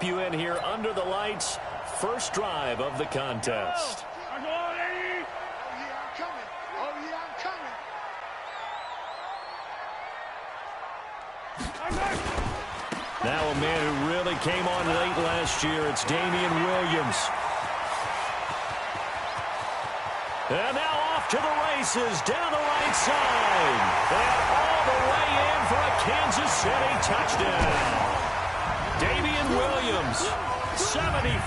You in here under the lights, first drive of the contest. Oh, yeah, I'm coming. Oh, yeah, I'm coming. Now a man who really came on late last year, it's Damian Williams. And now off to the races, down the right side. And all the way in for a Kansas City touchdown. Damian Williams, 75.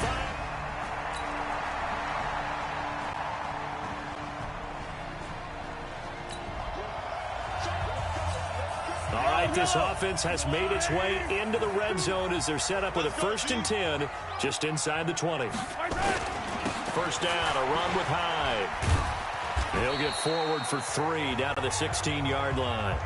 All right, this offense has made its way into the red zone as they're set up with a 1st and 10 just inside the 20. First down, a run with Hyde. He'll get forward for 3 down to the 16-yard line.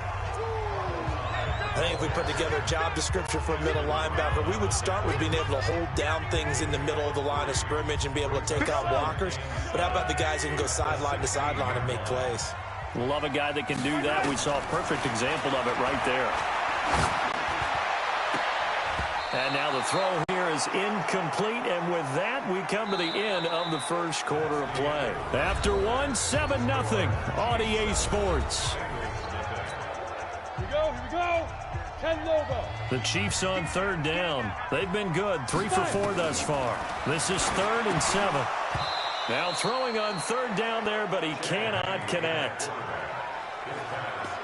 I think if we put together a job description for a middle linebacker, we would start with being able to hold down things in the middle of the line of scrimmage and be able to take out blockers. But how about the guys who can go sideline to sideline and make plays? Love a guy that can do that. We saw a perfect example of it right there. And now the throw here is incomplete, and with that, we come to the end of the first quarter of play. After one, 7-0 on EA Sports. Here we go. 10 logo. The Chiefs on 3rd down. They've been good, 3 for 4 thus far. This is 3rd and 7. Now throwing on 3rd down there, but he cannot connect.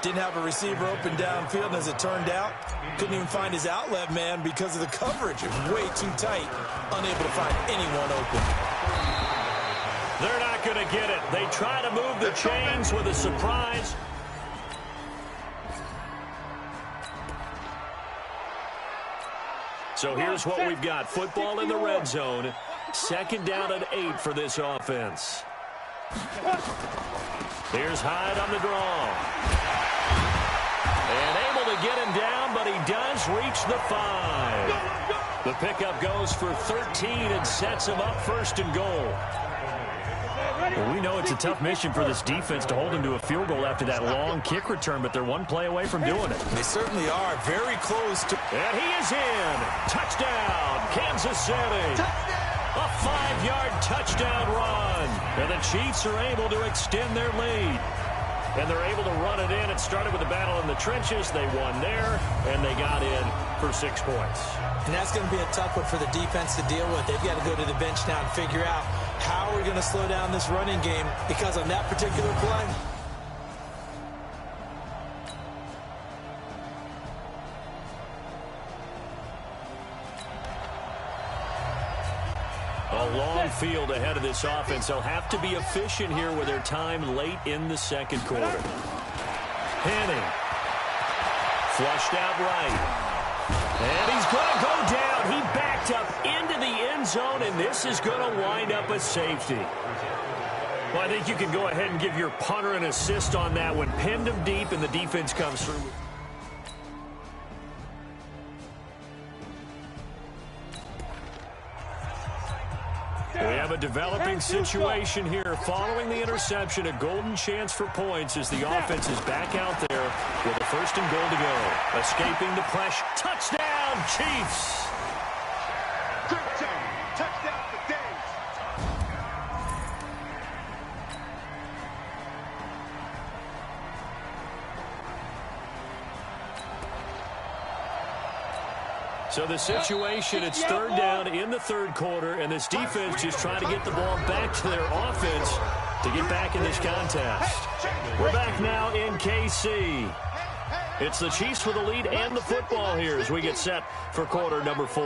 Didn't have a receiver open downfield, and as it turned out, couldn't even find his outlet man because of the coverage. It was way too tight, unable to find anyone open. They're not going to get it. They try to move the chains with a surprise. So here's what we've got. Football in the red zone. 2nd down and 8 for this offense. Here's Hyde on the draw. And able to get him down, but he does reach the 5. The pickup goes for 13 and sets him up 1st and goal. Well, we know it's a tough mission for this defense to hold him to a field goal after that long kick return, but they're one play away from doing it. They certainly are. Very close to... And he is in. Touchdown, Kansas City. A 5-yard touchdown run. And the Chiefs are able to extend their lead. And they're able to run it in. It started with a battle in the trenches. They won there, and they got in for 6 points. And that's going to be a tough one for the defense to deal with. They've got to go to the bench now and figure out how we're going to slow down this running game, because on that particular play, a long field ahead of this offense. They'll have to be efficient here with their time late in the 2nd quarter. Henning. Flushed out right. And he's going to go down. He backed up into the end zone, and this is going to wind up a safety. Well, I think you can go ahead and give your punter an assist on that one. Pinned him deep, and the defense comes through. We have a developing situation here. Following the interception, a golden chance for points as the offense is back out there with a 1st and goal to go. Escaping the pressure. Touchdown, Chiefs! Touchdown for Dave. So the situation, it's 3rd down in the 3rd quarter, and this defense just trying to get the ball back to their offense to get back in this contest. We're back now in KC. It's the Chiefs with the lead and the football here as we get set for quarter number 4.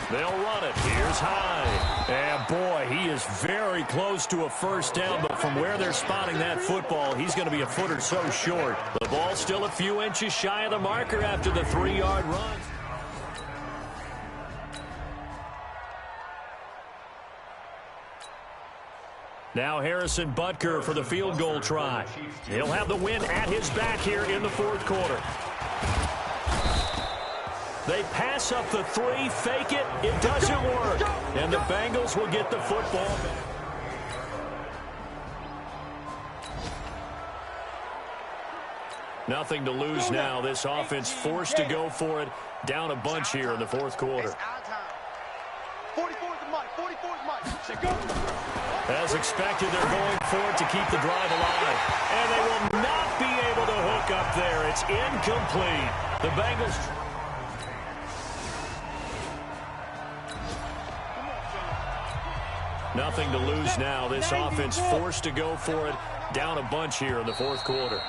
They'll run it. Here's Hyde. And boy, he is very close to a 1st down, but from where they're spotting that football, he's going to be a foot or so short. The ball's still a few inches shy of the marker after the 3-yard run. Now Harrison Butker for the field goal try. He'll have the win at his back here in the 4th quarter. They pass up the 3, fake it, it doesn't work. And the Bengals will get the football back. Nothing to lose now. This offense forced to go for it. Down a bunch here in the fourth quarter. 44 is the mic. 44 is the mic. As expected, they're going for it to keep the drive alive. And they will not be able to hook up there. It's incomplete. The Bengals... Nothing to lose now. This offense forced to go for it. Down a bunch here in the fourth quarter.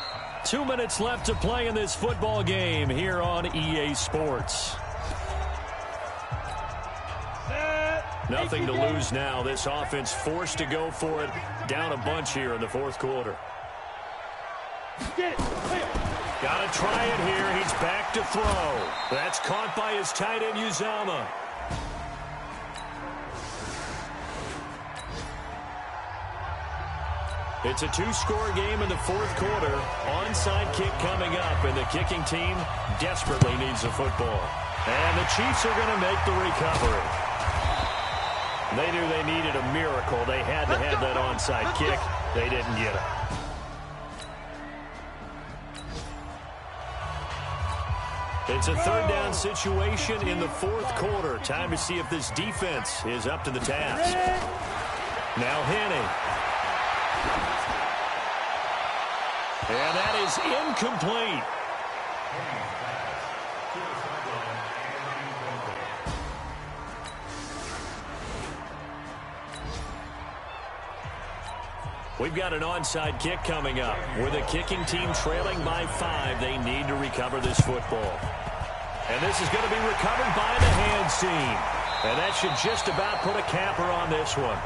2 minutes left to play in this football game here on EA Sports. Nothing to lose now. This offense forced to go for it. Down a bunch here in the fourth quarter. Got to try it here. He's back to throw. That's caught by his tight end, Uzomah. It's a two-score game in the fourth quarter. Onside kick coming up, and the kicking team desperately needs the football. And the Chiefs are going to make the recovery. They knew they needed a miracle. They had to have that onside kick. They didn't get it. It's a third down situation in the fourth quarter. Time to see if this defense is up to the task. Now Henning. And that is incomplete. We've got an onside kick coming up. With a kicking team trailing by 5, they need to recover this football. And this is going to be recovered by the hands team. And that should just about put a capper on this one.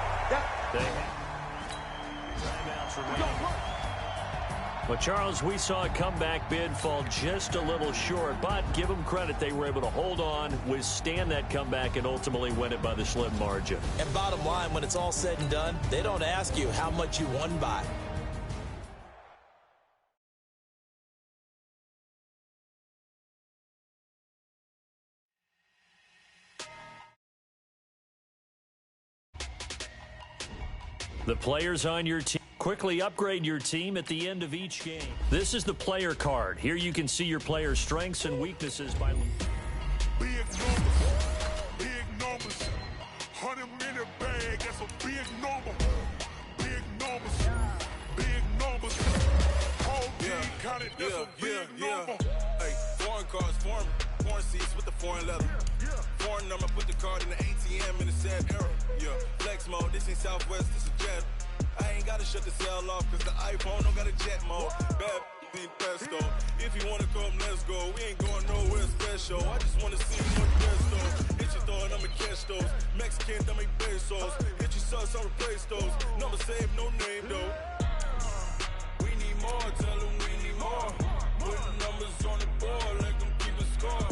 Well, Charles, we saw a comeback bid fall just a little short, but give them credit, they were able to hold on, withstand that comeback, and ultimately win it by the slim margin. And bottom line, when it's all said and done, they don't ask you how much you won by. The players on your team. Quickly upgrade your team at the end of each game. This is the player card. Here you can see your player's strengths and weaknesses by... Big numbers. 100-minute bag, that's a big number. Big numbers. Whole team counted, that's a big number. Hey, foreign cards, foreign seats with the foreign leather. Foreign number, put the card in the ATM in the sad era. Yeah, flex mode, this ain't Southwest, this is Jet. I ain't gotta shut the cell off, cause the iPhone don't got a jet mode. Bad in pesto. If you wanna come, let's go. We ain't going nowhere special. I just wanna see more pesto. Hit your thought, I'ma catch those. Mexican, I make pesos. Hit your sus, I'll replace those. Number save, no name though. We need more, tell them we need more. Putting numbers on the board, let them keep a score.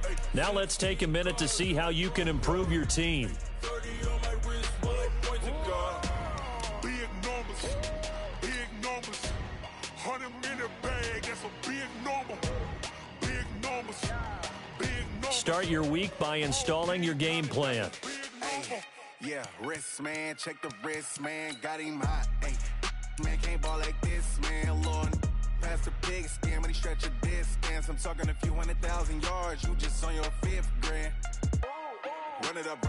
Hey. Now let's take a minute to see how you can improve your team. 30 on my wrist, bullet point to God. Big numbers. 100-minute bag, that's a big number. Big numbers. Start your week by installing your game plan. Hey, yeah, wrist, man. Check the wrist, man. Got him hot. Hey, man, can't ball like this, man. Lord, past the big skin when he stretch a distance. I'm talking a few 100,000 yards. You just on your 5th grand. Run it up,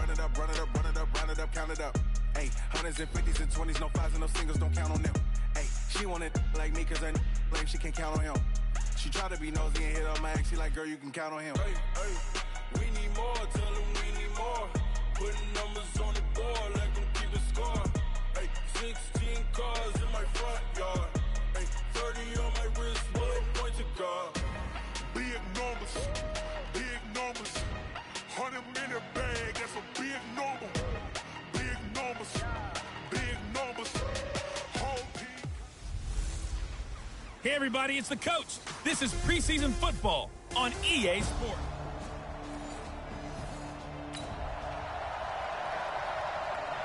count it up. Hey, hundreds and 50s and 20s, no 5s and no singles, don't count on them. Hey, she wanted like me cause her lame, she can't count on him. She tried to be nosy and hit up my ex, she like, girl, you can count on him. Hey, we need more, tell them we need more. Putting numbers on the board, let them keep a score. Hey, 16 cars in my front yard. Hey, 30 on my wrist, bullet point to God. Big numbers. 100-minute bag, that's a big number. Big numbers. Whole team. Hey everybody, it's the coach. This is preseason football on EA Sports.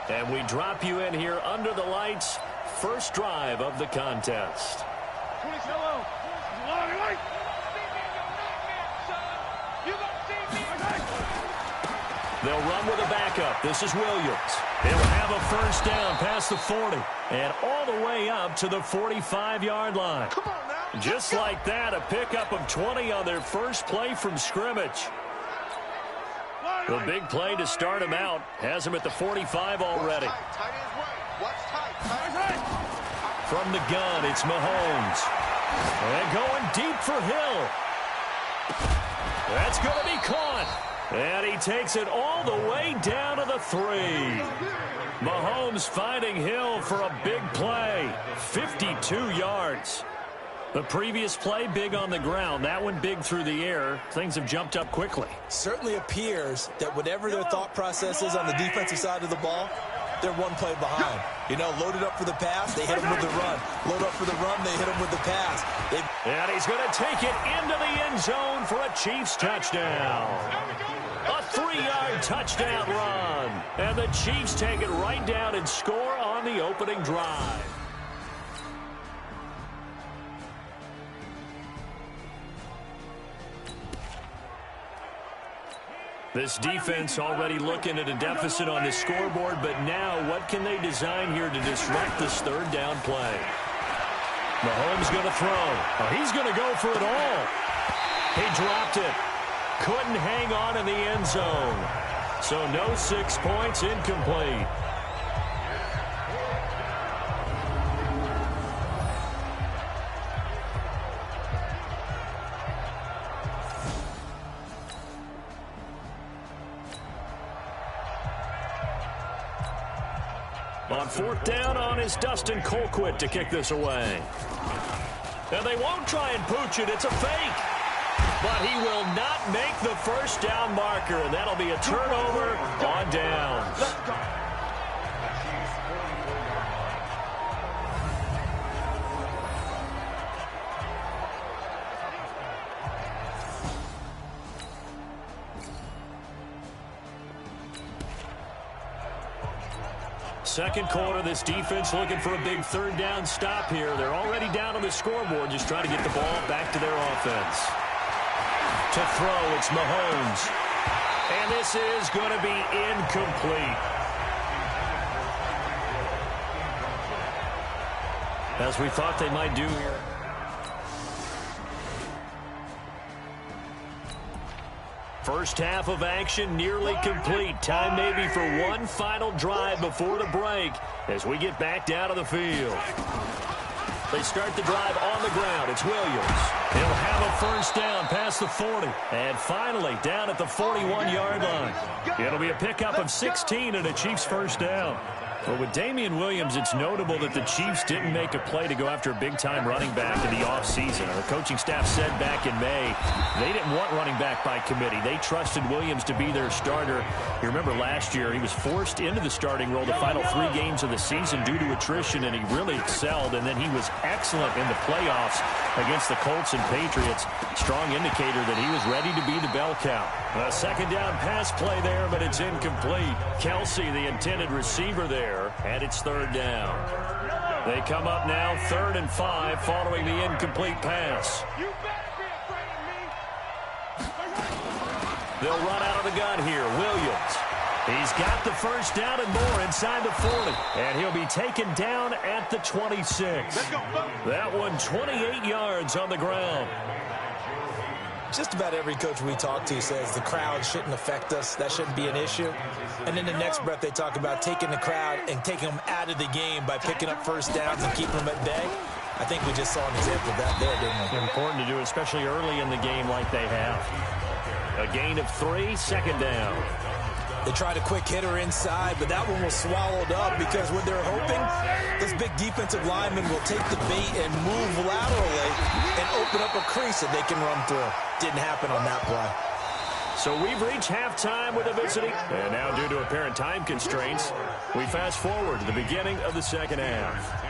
And we drop you in here under the lights. First drive of the contest. They'll run with a backup. This is Williams. They'll have a first down past the 40 and all the way up to the 45-yard line. Come on now. Just like that, a pickup of 20 on their first play from scrimmage. The big play to start him out has him at the 45 already. From the gun, it's Mahomes. And going deep for Hill. That's going to be caught. And he takes it all the way down to the 3. Mahomes finding Hill for a big play. 52 yards. The previous play, big on the ground. That one big through the air. Things have jumped up quickly. Certainly appears that whatever their thought process is on the defensive side of the ball, they're one play behind. You know, loaded up for the pass, they hit him with the run. Load up for the run, they hit him with the pass. And he's going to take it into the end zone for a Chiefs touchdown. A 3-yard touchdown run. And the Chiefs take it right down and score on the opening drive. This defense already looking at a deficit on the scoreboard, but now what can they design here to disrupt this third down play? Mahomes going to throw. Oh, he's going to go for it all. He dropped it. Couldn't hang on in the end zone. So no 6 points, incomplete. On fourth down on is Dustin Colquitt to kick this away. And they won't try and pooch it. It's a fake. But he will not make the first down marker, and that'll be a turnover on downs. Second quarter, this defense looking for a big third down stop here. They're already down on the scoreboard, just trying to get the ball back to their offense. To throw, it's Mahomes. And this is going to be incomplete. As we thought they might do here. First half of action nearly complete. Time maybe for one final drive before the break as we get back down to the field. They start the drive on the ground. It's Williams. He'll have a first down past the 40. And finally down at the 41-yard line. It'll be a pickup of 16 and a Chiefs first down. But with Damian Williams, it's notable that the Chiefs didn't make a play to go after a big-time running back in the offseason. The coaching staff said back in May they didn't want running back by committee. They trusted Williams to be their starter. You remember last year he was forced into the starting role the final 3 games of the season due to attrition, and he really excelled. And then he was excellent in the playoffs against the Colts and Patriots. Strong indicator that he was ready to be the bell cow. A second down pass play there, but it's incomplete. Kelsey, the intended receiver there. And it's third down. They come up now 3rd and 5 following the incomplete pass. They'll run out of the gun here. Williams. He's got the first down and more inside the 40. And he'll be taken down at the 26. That one 28 yards on the ground. Just about every coach we talk to says the crowd shouldn't affect us. That shouldn't be an issue. And in the next breath, they talk about taking the crowd and taking them out of the game by picking up first downs and keeping them at bay. I think we just saw an example of that there, didn't we? Important to do, especially early in the game like they have. A gain of 3, second down. They tried a quick hitter inside, but that one was swallowed up because what they're hoping, this big defensive lineman will take the bait and move laterally and open up a crease that they can run through. Didn't happen on that play. So we've reached halftime with a visiting. And now due to apparent time constraints, we fast forward to the beginning of the second half.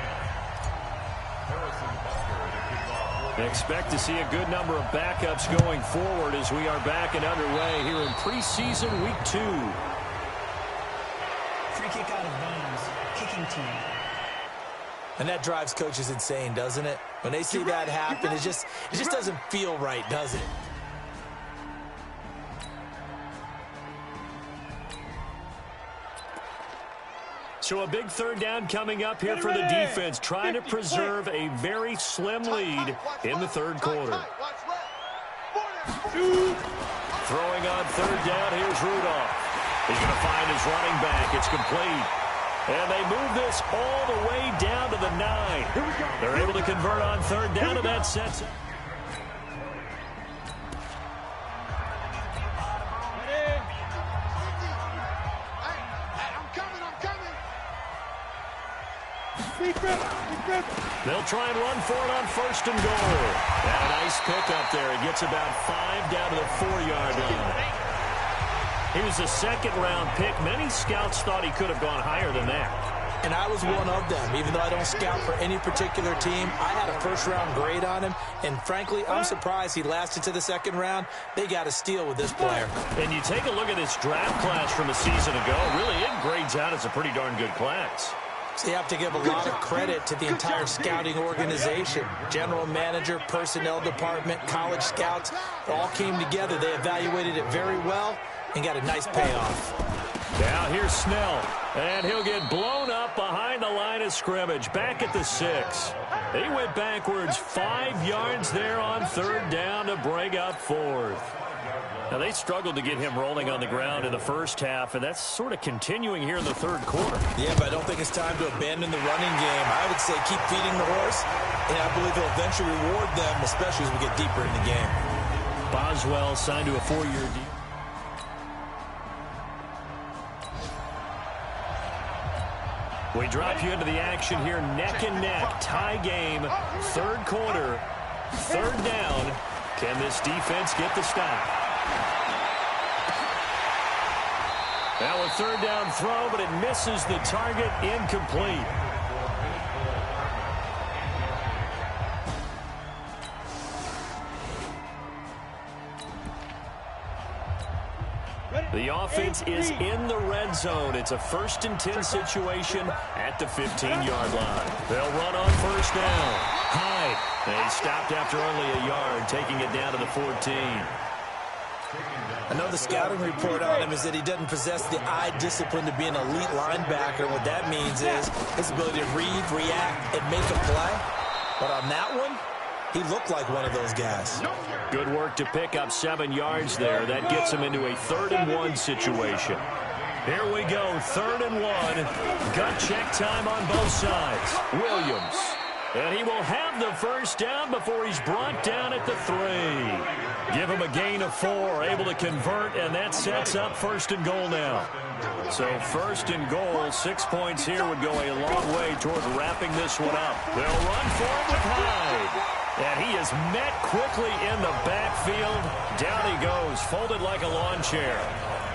Expect to see a good number of backups going forward as we are back and underway here in preseason week 2. Free kick out of bounds, kicking team. And that drives coaches insane, doesn't it? When they see that happen, it just doesn't feel right, does it? So a big third down coming up here for the defense, trying to preserve a very slim lead in the third quarter. Throwing on third down, here's Rudolph. He's going to find his running back. It's complete. And they move this all the way down to the 9. They're able to convert on third down, and that sets it. They'll try and run for it on first and goal. And a nice pickup there. It gets about 5 down to the 4-yard line. He was a second-round pick. Many scouts thought he could have gone higher than that. And I was one of them. Even though I don't scout for any particular team, I had a first-round grade on him. And frankly, I'm surprised he lasted to the second round. They got a steal with this player. And you take a look at this draft class from a season ago. Really, it grades out as a pretty darn good class. So you have to give a lot of credit to the entire scouting organization. General manager, personnel department, college scouts, it all came together. They evaluated it very well and got a nice payoff. Now here's Snell, and he'll get blown up behind the line of scrimmage, back at the 6. He went backwards 5 yards there on third down to break up fourth. Now, they struggled to get him rolling on the ground in the first half, and that's sort of continuing here in the third quarter. Yeah, but I don't think it's time to abandon the running game. I would say keep feeding the horse, and I believe he'll eventually reward them, especially as we get deeper in the game. Boswell signed to a 4-year deal. We drop you into the action here, neck and neck, tie game, third quarter, third down. Can this defense get the stop? Now a third down throw, but it misses the target, incomplete. The offense is in the red zone. It's a 1st and 10 situation at the 15-yard line. They'll run on first down. Hyde. They stopped after only a yard, taking it down to the 14. I know the scouting report on him is that he doesn't possess the eye discipline to be an elite linebacker. What that means is his ability to read, react, and make a play. But on that one, he looked like one of those guys. Good work to pick up 7 yards there. That gets him into a 3rd and 1 situation. Here we go, 3rd and 1. Gut check time on both sides. Williams. And he will have the first down before he's brought down at the 3. Give him a gain of 4, able to convert, and that sets up 1st and goal now. So 1st and goal, 6 points here would go a long way toward wrapping this one up. They'll run for it with Hyde. And he is met quickly in the backfield. Down he goes, folded like a lawn chair.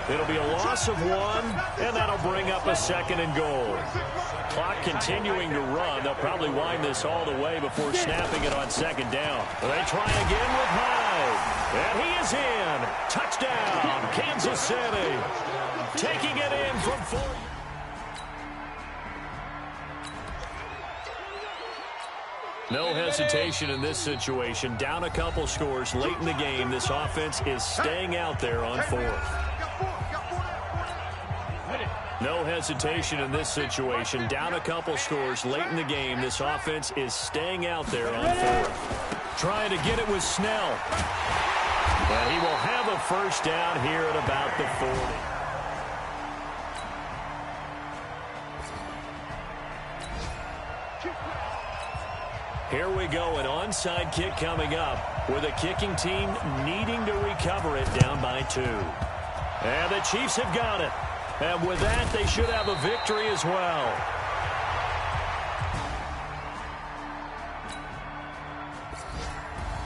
It'll be a loss of 1, and that'll bring up a 2nd and goal. Clock continuing to run. They'll probably wind this all the way before snapping it on 2nd down. They try again with Hyde. And he is in. Touchdown, Kansas City. Taking it in from 4. No hesitation in this situation. Down a couple scores late in the game. This offense is staying out there on 4th. No hesitation in this situation. Down a couple scores late in the game. This offense is staying out there on 4th. Trying to get it with Snell. And he will have a first down here at about the 40. Here we go, an onside kick coming up with a kicking team needing to recover it down by 2. And the Chiefs have got it. And with that, they should have a victory as well.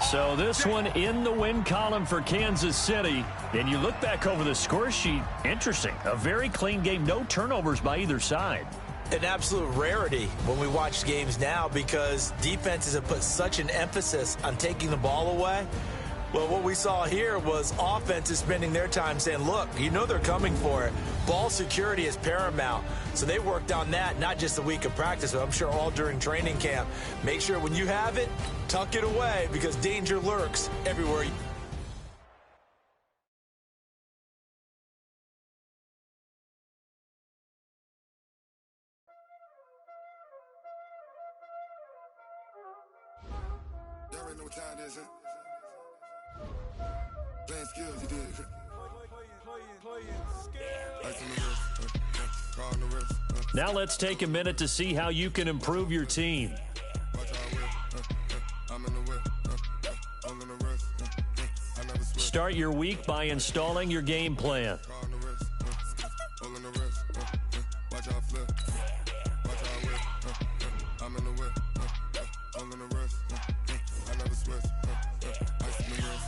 So this one in the win column for Kansas City. And you look back over the score sheet, interesting. A very clean game, no turnovers by either side. An absolute rarity when we watch games now because defenses have put such an emphasis on taking the ball away. Well, what we saw here was offenses spending their time saying, look, you know they're coming for it. Ball security is paramount. So they worked on that, not just a week of practice, but I'm sure all during training camp. Make sure when you have it, tuck it away because danger lurks everywhere. Y'all already know what time it is, huh? Playing skills, you did. Ice on the wrist, car on the wrist. Now let's take a minute to see how you can improve your team. I'm in the whip, all in the wrist. I never switch. Start your week by installing your game plan. Car on the wrist, all in the wrist. Watch how I flip, watch how I whip. I'm in the whip, all in the wrist. I never switch. Ice in the wrist.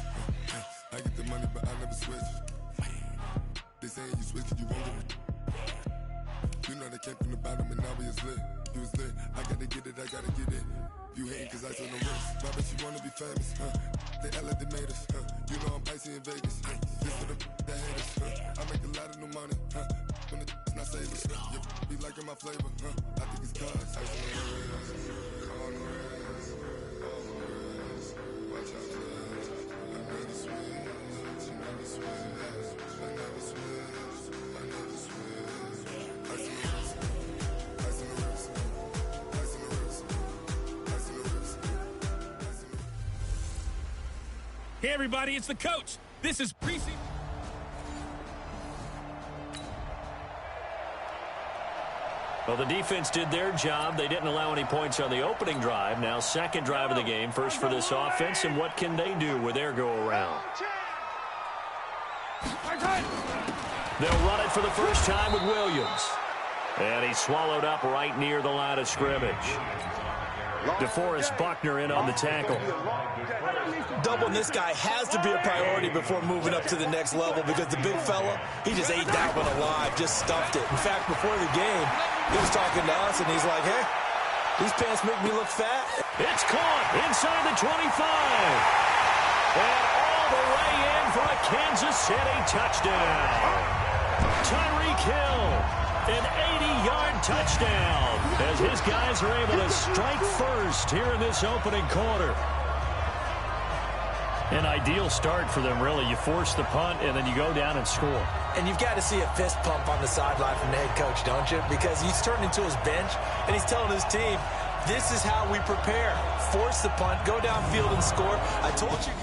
I get the money, but I never switch. They say you switch, you won't get it. You know they came from the bottom and now we is lit. You was lit, I gotta get it, I gotta get it. You hating cause ice on the wrist. Why bet you wanna be famous, They Ella they made us, You know I'm icy in Vegas, This for the that hate us, I make a lot of new money, When the not savers, Be liking my flavor, I think it's cause ice on the wrist, on the wrist, on the wrist. Watch out for this, I never switch, I never switch, I never switch, I never switch. Ice on the wrist, ice on the wrist, ice on the wrist, ice on the wrist, ice on the wrist. Hey, everybody, it's the coach. This is preseason. Well, the defense did their job. They didn't allow any points on the opening drive. Now, second drive of the game, first for this offense, and what can they do with their go-around? They'll run it for the first time with Williams. And he's swallowed up right near the line of scrimmage. DeForest Buckner in on the tackle. Doubling this guy has to be a priority before moving up to the next level because the big fella, he just ate that one alive, just stuffed it. In fact, before the game, he was talking to us, and he's like, hey, these pants make me look fat. It's caught inside the 25. And all the way in for a Kansas City touchdown. Tyreek Hill, an 80-yard touchdown as his guys are able to strike first here in this opening quarter. An ideal start for them, really. You force the punt, and then you go down and score. And you've got to see a fist pump on the sideline from the head coach, don't you? Because he's turning to his bench, and he's telling his team, this is how we prepare. Force the punt, go downfield and score. I told you.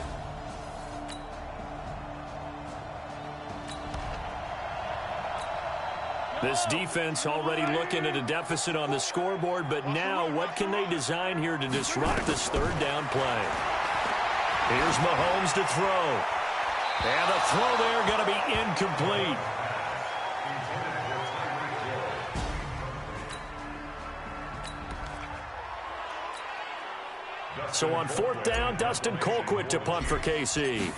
This defense already looking at a deficit on the scoreboard, but now what can they design here to disrupt this third down play? Here's Mahomes to throw. And the throw there going to be incomplete. So on fourth down, Dustin Colquitt to punt for KC.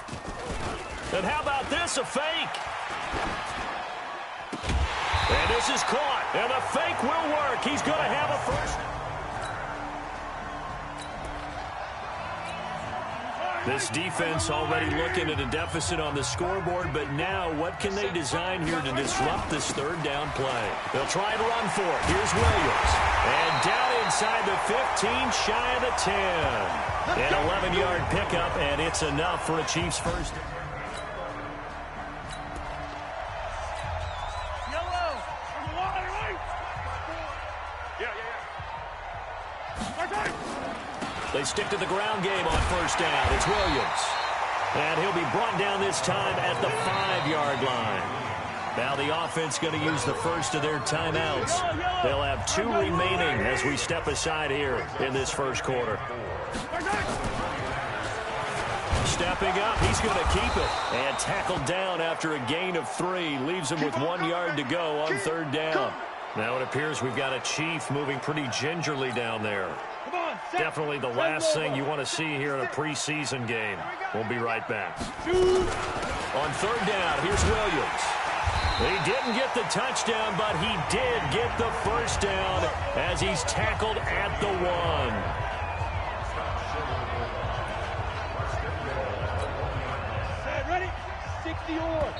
And how about this, a fake? And this is caught, and the fake will work. He's going to have a first. This defense already looking at a deficit on the scoreboard, but now what can they design here to disrupt this third down play? They'll try and run for it. Here's Williams. And down inside the 15, shy of the 10. An 11-yard pickup, and it's enough for a Chiefs first. They stick to the ground game on first down. It's Williams. And he'll be brought down this time at the 5-yard line. Now the offense going to use the first of their timeouts. They'll have 2 remaining as we step aside here in this first quarter. Stepping up, he's going to keep it. And tackled down after a gain of 3. Leaves him with 1 yard to go on third down. Now it appears we've got a Chief moving pretty gingerly down there. Definitely the last thing you want to see here in a preseason game. We'll be right back. On third down, here's Williams. He didn't get the touchdown, but he did get the first down as he's tackled at the 1. Ready? 60-yard.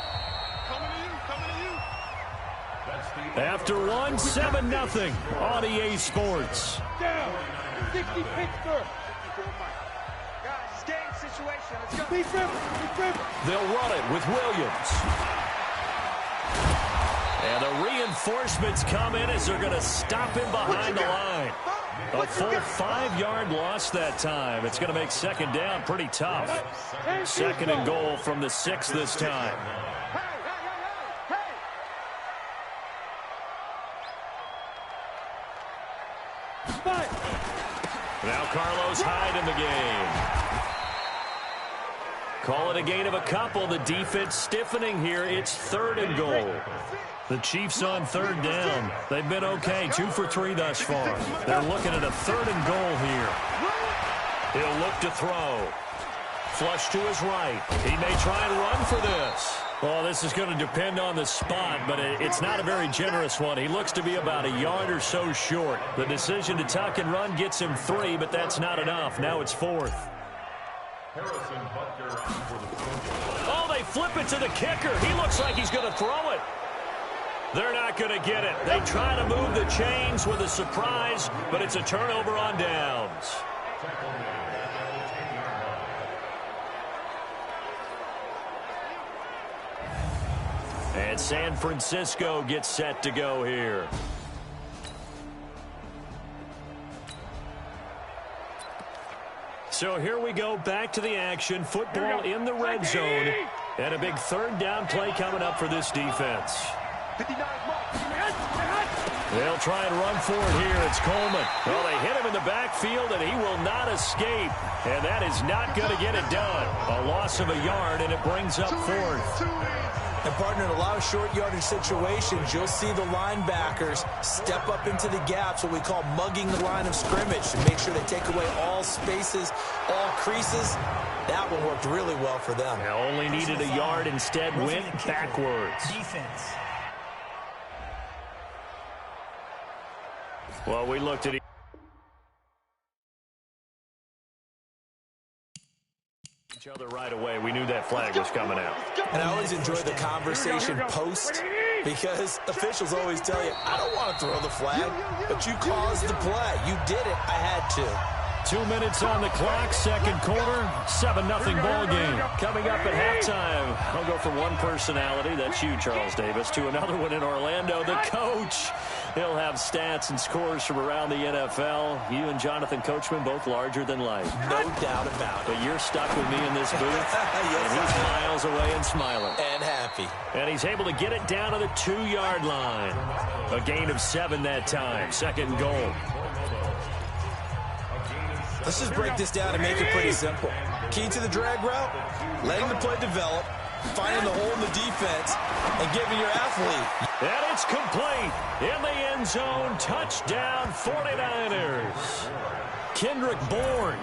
After 1, 7-0 on EA Sports. Down. 60 Pittsburgh. Guys, game situation. Let's go. Beat River. They'll run it with Williams. And the reinforcements come in as they're going to stop him behind the line. A full 5-yard loss that time. It's going to make second down pretty tough. Second and goal from the 6 this time. Now Carlos Hyde in the game. Call it a gain of a couple. The defense stiffening here. It's 3rd and goal. The Chiefs on 3rd down. They've been okay. 2 for 3 thus far. They're looking at a 3rd and goal here. He'll look to throw. Flush to his right. He may try and run for this. Well, this is going to depend on the spot, but it's not a very generous one. He looks to be about a yard or so short. The decision to tuck and run gets him 3, but that's not enough. Now it's 4th. Oh, they flip it to the kicker. He looks like he's going to throw it. They're not going to get it. They try to move the chains with a surprise, but it's a turnover on downs. And San Francisco gets set to go here. So here we go, back to the action. Football in the red zone. And a big 3rd down play coming up for this defense. They'll try and run for it here. It's Coleman. Well, they hit him in the backfield, and he will not escape. And that is not going to get it done. A loss of a yard, and it brings up 4th. And, partner, in a lot of short yardage situations, you'll see the linebackers step up into the gaps, what we call mugging the line of scrimmage, to make sure they take away all spaces, all creases. That one worked really well for them. They only needed a yard, instead went backwards. Defense. Well, we looked at each other right away. We knew that flag was coming out. And I always enjoy the conversation post, because officials always tell you, I don't want to throw the flag, but you caused the play. You did it. I had to. 2 minutes on the clock, second quarter, 7-0 ball game. Coming up at halftime, I'll go from one personality, that's you, Charles Davis, to another one in Orlando, the coach. He'll have stats and scores from around the NFL. You and Jonathan Coachman, both larger than life. No doubt about it. But you're stuck with me in this booth, yes, and he's miles away and smiling. And happy. And he's able to get it down to the 2-yard line. A gain of 7 that time, 2nd and goal. Let's just break this down and make it pretty simple. Key to the drag route, letting the play develop, finding the hole in the defense, and giving your athlete. And it's complete. In the end zone, touchdown 49ers. Kendrick Bourne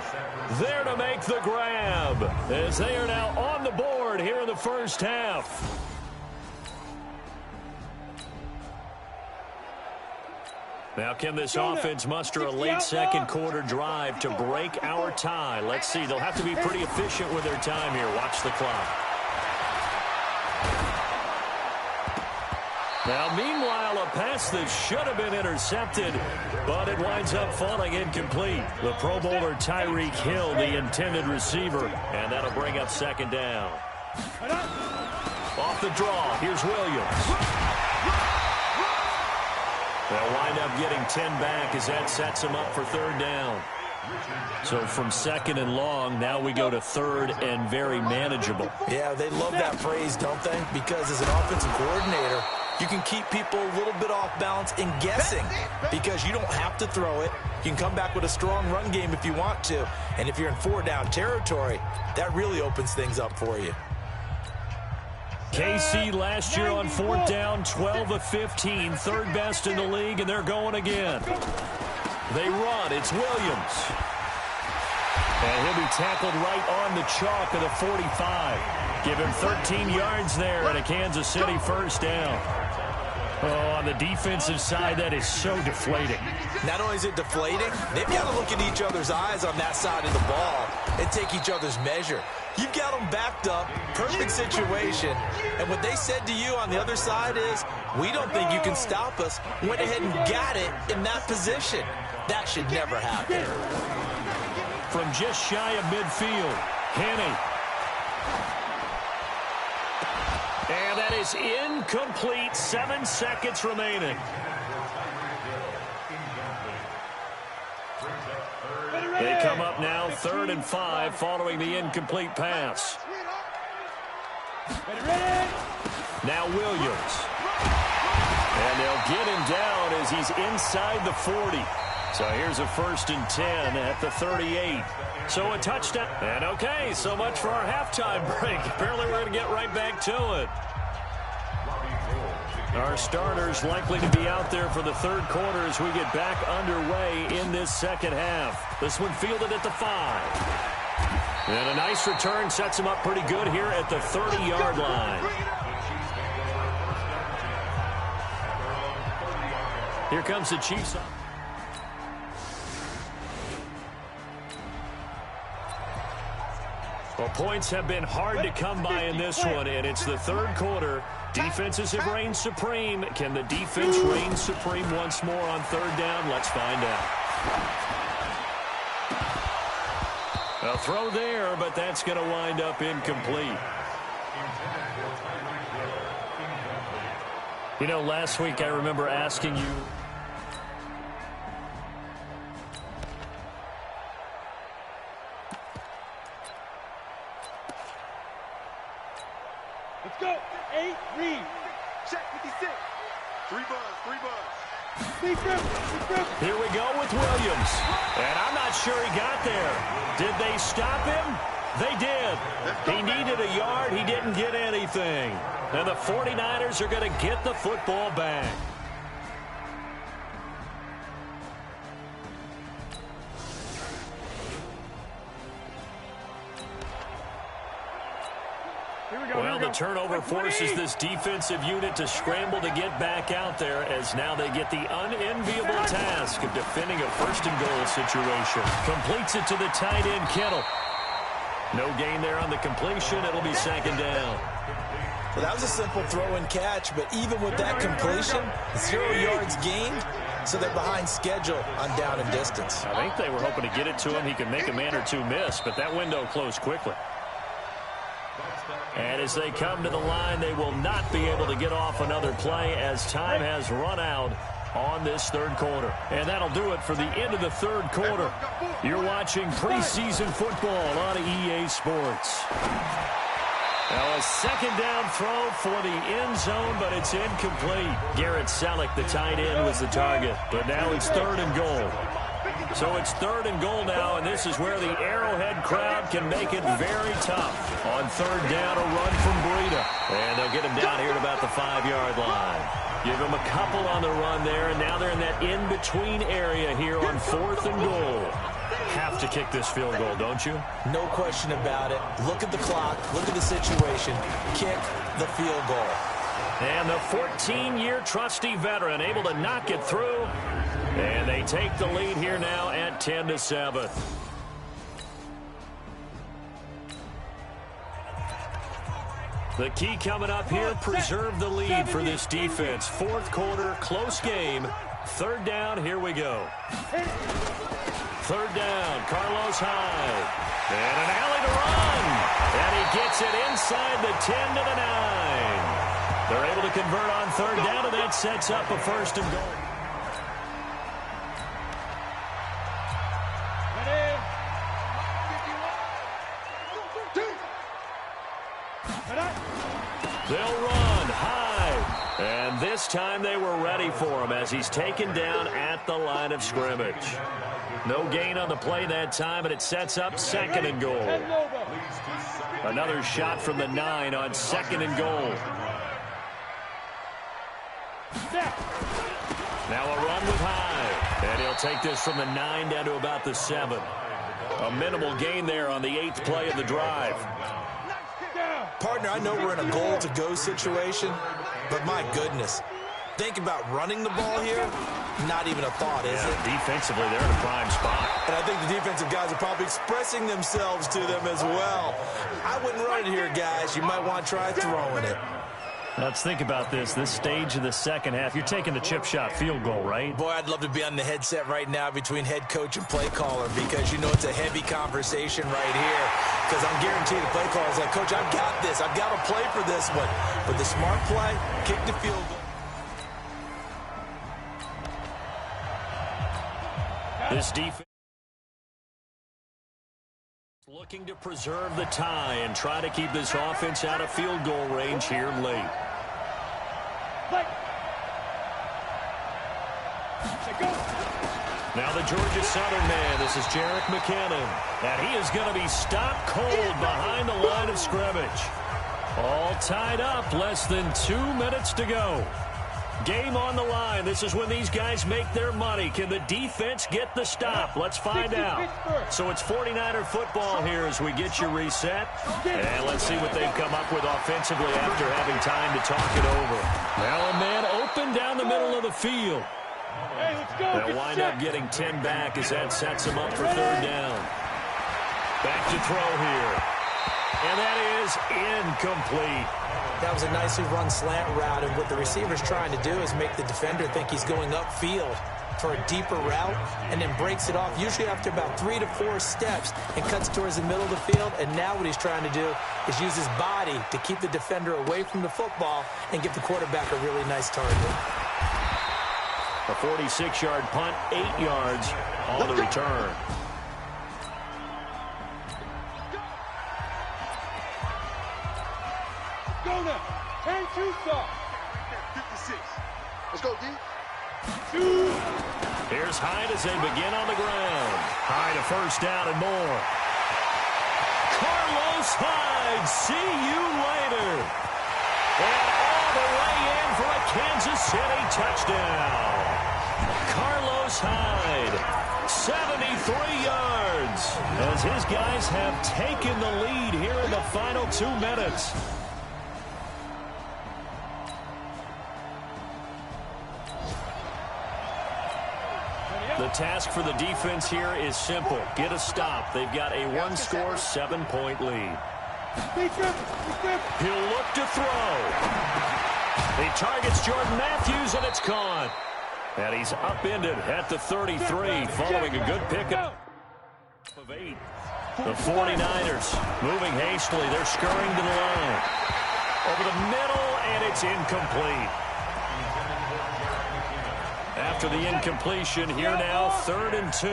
there to make the grab, as they are now on the board here in the first half. Now, can this offense muster a late second quarter drive to break our tie? Let's see. They'll have to be pretty efficient with their time here. Watch the clock. Now, meanwhile, a pass that should have been intercepted, but it winds up falling incomplete. The Pro Bowler Tyreek Hill, the intended receiver, and that'll bring up second down. Off the draw, here's Williams. They'll wind up getting 10 back as that sets them up for 3rd down. So from 2nd and long, now we go to 3rd and very manageable. Yeah, they love that phrase, don't they? Because as an offensive coordinator, you can keep people a little bit off balance and guessing, because you don't have to throw it. You can come back with a strong run game if you want to. And if you're in 4-down territory, that really opens things up for you. KC last year on 4th down, 12 of 15, 3rd best in the league, and they're going again. They run. It's Williams. And he'll be tackled right on the chalk of the 45. Give him 13 yards there and a Kansas City first down. Oh, on the defensive side, that is so deflating. Not only is it deflating, they've got to look at each other's eyes on that side of the ball and take each other's measure. You've got them backed up, perfect situation, and what they said to you on the other side is, we don't think you can stop us. Went ahead and got it in that position. That should never happen. From just shy of midfield, Henne. And that is incomplete. 7 seconds remaining. They come up now 3rd and 5 following the incomplete pass. Now Williams. And they'll get him down as he's inside the 40. So here's a 1st and 10 at the 38. So a touchdown. And okay, so much for our halftime break. Apparently we're going to get right back to it. Our starters likely to be out there for the 3rd quarter as we get back underway in this second half. This one fielded at the 5. And a nice return sets him up pretty good here at the 30-yard line. Here comes the Chiefs. Well, points have been hard to come by in this one, and it's the 3rd quarter. Defenses have reigned supreme. Can the defense reign supreme once more on 3rd down? Let's find out. A throw there, but that's going to wind up incomplete. You know, last week I remember asking you, let's go. 8, read. Check 56. 3 buzz. Here we go with Williams. And I'm not sure he got there. Did they stop him? They did. He needed a yard. He didn't get anything. And the 49ers are going to get the football back. Well, the turnover forces this defensive unit to scramble to get back out there as now they get the unenviable task of defending a 1st and goal situation. Completes it to the tight end, Kittle. No gain there on the completion. It'll be 2nd down. Well, that was a simple throw and catch, but even with that completion, 0 yards gained, so they're behind schedule on down and distance. I think they were hoping to get it to him. He could make a man or two miss, but that window closed quickly. And as they come to the line, they will not be able to get off another play as time has run out on this 3rd quarter. And that'll do it for the end of the 3rd quarter. You're watching preseason football on EA Sports. Now a 2nd down throw for the end zone, but it's incomplete. Garrett Selleck, the tight end, was the target. But now it's 3rd and goal. So it's 3rd and goal now, and this is where the Arrowhead crowd can make it very tough. On 3rd down, a run from Breida. And they'll get him down here at about the 5-yard line. Give him a couple on the run there, and now they're in that in-between area here on 4th and goal. Have to kick this field goal, don't you? No question about it. Look at the clock. Look at the situation. Kick the field goal. And the 14-year trusty veteran able to knock it through. And they take the lead here now at 10-7. The key coming up here, preserve the lead for this defense. 4th quarter, close game. 3rd down, here we go. 3rd down, Carlos Hyde. And an alley to run. And he gets it inside the 10 to the 9. They're able to convert on 3rd down, and that sets up a 1st and goal. They'll run high. And this time they were ready for him as he's taken down at the line of scrimmage. No gain on the play that time, and it sets up 2nd and goal. Another shot from the 9 on 2nd and goal. Now a run with Hyde. And he'll take this from the 9 down to about the 7. A minimal gain there on the 8th play of the drive. Partner, I know we're in a goal-to-go situation, but my goodness, think about running the ball here, not even a thought, is it? Defensively, they're in a prime spot. And I think the defensive guys are probably expressing themselves to them as well. I wouldn't run it here, guys. You might want to try throwing it. Let's think about this stage of the second half. You're taking the chip shot field goal, right? Boy, I'd love to be on the headset right now between head coach and play caller because, you know, it's a heavy conversation right here because I'm guaranteed the play caller's like, Coach, I've got this. I've got to play for this one. But the smart play, kick the field goal. This defense. Looking to preserve the tie and try to keep this offense out of field goal range here late. Now the Georgia Southern man, this is Jerick McKinnon. And he is going to be stopped cold behind the line of scrimmage. All tied up, less than 2 minutes to go. Game on the line. This is when these guys make their money. Can the defense get the stop? Let's find out. So it's 49er football here as we get you reset. And let's see what they've come up with offensively after having time to talk it over. Now a man open down the middle of the field. Hey, let's go. They'll wind up getting 10 back as that sets them up for third down. Back to throw here. And that is incomplete. That was a nicely run slant route, and what the receiver's trying to do is make the defender think he's going upfield for a deeper route and then breaks it off, usually after about 3 to 4 steps, and cuts towards the middle of the field. And now what he's trying to do is use his body to keep the defender away from the football and give the quarterback a really nice target. A 46-yard punt, 8 yards on the return. Go now. Turn 2 soft. 56. Let's go, D. Here's Hyde as they begin on the ground. Hyde a first down and more. Carlos Hyde, see you later. And all the way in for a Kansas City touchdown. Carlos Hyde, 73 yards, as his guys have taken the lead here in the final 2 minutes. The task for the defense here is simple. Get a stop. They've got a one-score, 7-point lead. He'll look to throw. He targets Jordan Matthews, and it's caught. And he's upended at the 33, following a good pickup of 8. The 49ers moving hastily. They're scurrying to the line. Over the middle, and it's incomplete. After the incompletion, here now, 3rd and 2.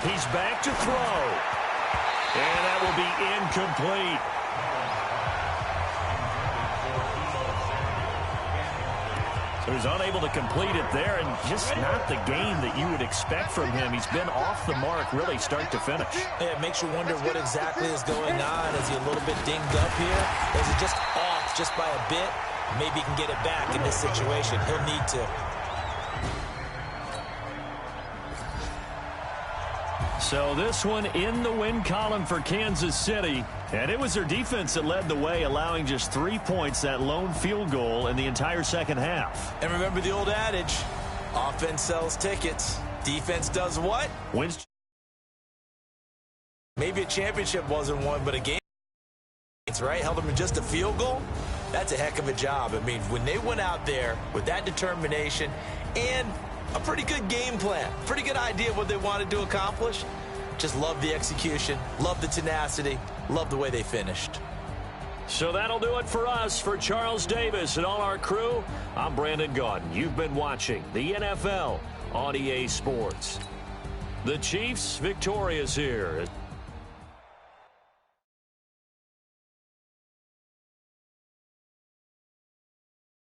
He's back to throw. And that will be incomplete. So he's unable to complete it there, and just not the game that you would expect from him. He's been off the mark really start to finish. Yeah, it makes you wonder what exactly is going on. Is he a little bit dinged up here? Is he just off just by a bit? Maybe he can get it back in this situation. He'll need to. So this one in the win column for Kansas City. And it was their defense that led the way, allowing just 3 points, that lone field goal in the entire second half. And remember the old adage, offense sells tickets. Defense does what? Wins. Maybe a championship wasn't won, but a game, right? Held them to just a field goal. That's a heck of a job. I mean, when they went out there with that determination and a pretty good game plan, pretty good idea of what they wanted to accomplish, just love the execution, love the tenacity, love the way they finished. So that'll do it for us. For Charles Davis and all our crew, I'm Brandon Gaudin. You've been watching the NFL on EA Sports. The Chiefs victorious here.